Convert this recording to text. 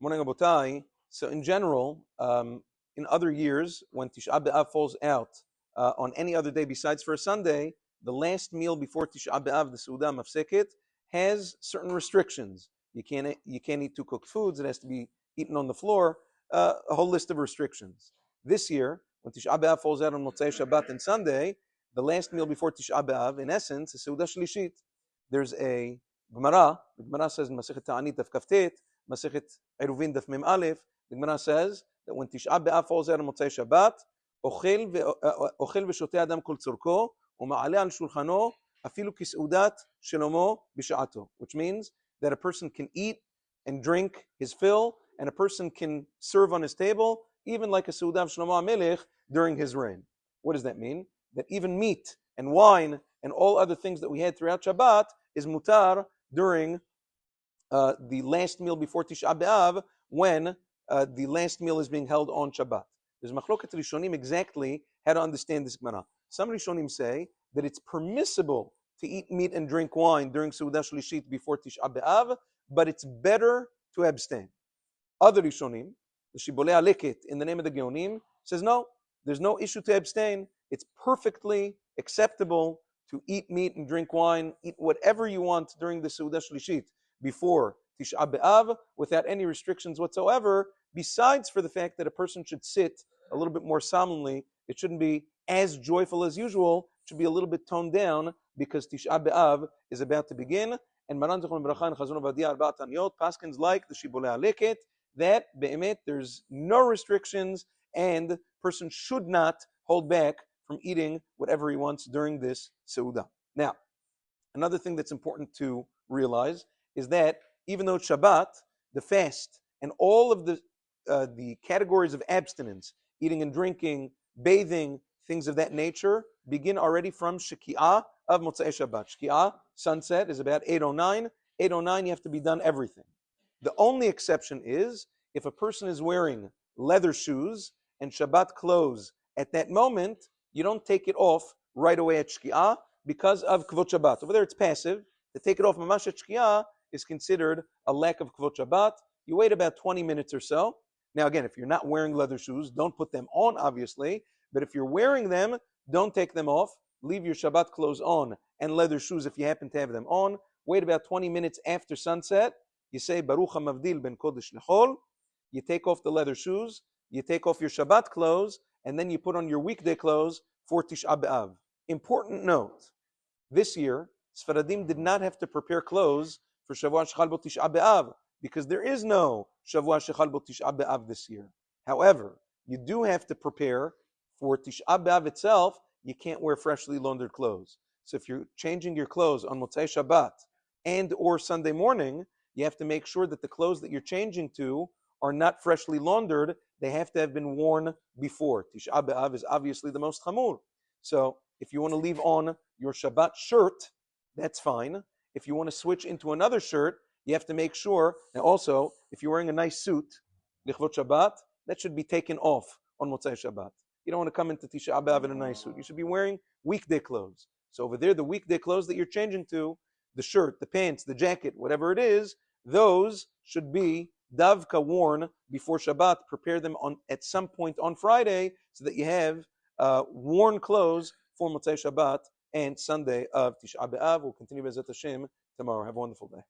Morning, Abotai. So in general, in other years, when Tisha B'Av falls out on any other day besides for a Sunday, the last meal before Tisha B'Av, the Seudah Mafseket, has certain restrictions. You can't eat two cooked foods. It has to be eaten on the floor. A whole list of restrictions. This year, when Tisha B'Av falls out on Motzei Shabbat and Sunday, the last meal before Tisha B'Av, in essence, is Seudah Shlishit. There's a Gemara. The Gemara says in Masechet Ta'anit Daf Kaftet, Masechet Eruvin Daf Mem Aleph, the Gemara says that when Tisha B'Av falls out on Motzei Shabbat, אוכל ושותה אדם כל צורכו, ומעלה על שולחנו אפילו כסעודת שלמה בשעתו, which means that a person can eat and drink his fill, and a person can serve on his table, even like a Seudah of Shlomo HaMelech during his reign. What does that mean? That even meat and wine and all other things that we had throughout Shabbat is mutar during the last meal before Tisha B'Av, when the last meal is being held on Shabbat. There's machloket rishonim exactly how to understand this Gemara. Some rishonim say that it's permissible to eat meat and drink wine during Seudah Shlishit before Tisha B'Av, but it's better to abstain. Other rishonim, the Shibolei Aleket in the name of the Geonim, says no, there's no issue to abstain. It's perfectly acceptable to eat meat and drink wine, eat whatever you want during the Seudah Shlishit before Tisha B'Av without any restrictions whatsoever, besides for the fact that a person should sit a little bit more solemnly. It shouldn't be as joyful as usual. It should be a little bit toned down because Tisha B'Av is about to begin. And Maran Zichron B'Racha and Chazon Ovadia Arbaat Taniyot, Paskins like the Shibolei Aleket, that be'emet there's no restrictions and person should not hold back from eating whatever he wants during this Seudah. Now, another thing that's important to realize is that even though it's Shabbat, the fast and all of the categories of abstinence, eating and drinking, bathing, things of that nature, begin already from Sheki'ah of Motzei Shabbat. Sheki'ah, sunset, is about 8:09. 8:09, you have to be done everything. The only exception is if a person is wearing leather shoes and Shabbat clothes at that moment, you don't take it off right away at Sheki'ah because of Kvot Shabbat. Over there it's passive. To take it off mamash at Sheki'ah is considered a lack of Kvot Shabbat. You wait about 20 minutes or so. Now again, if you're not wearing leather shoes, don't put them on, obviously. But if you're wearing them, don't take them off. Leave your Shabbat clothes on and leather shoes if you happen to have them on. Wait about 20 minutes after sunset. You say, Baruch HaMavdil ben Kodesh Lechol. You take off the leather shoes. You take off your Shabbat clothes. And then you put on your weekday clothes for Tisha B'Av. Important note. This year, Sfaradim did not have to prepare clothes for Shavua Shechal Bo Tisha B'Av, because there is no Shavua Shechal Bo Tisha B'Av this year. However, you do have to prepare for Tisha B'Av itself. You can't wear freshly laundered clothes. So if you're changing your clothes on Motzei Shabbat and or Sunday morning, you have to make sure that the clothes that you're changing to are not freshly laundered. They have to have been worn before. Tisha B'Av is obviously the most chamur. So if you want to leave on your Shabbat shirt, that's fine. If you want to switch into another shirt, you have to make sure. Now also, if you're wearing a nice suit, Lichvot Shabbat, that should be taken off on Motzei Shabbat. You don't want to come into Tisha B'Av in a nice suit. You should be wearing weekday clothes. So over there, the weekday clothes that you're changing to, the shirt, the pants, the jacket, whatever it is, those should be davka worn before Shabbat. Prepare them at some point on Friday so that you have worn clothes for Motzei Shabbat and Sunday of Tisha B'Av. We'll continue B'ezrat Hashem tomorrow. Have a wonderful day.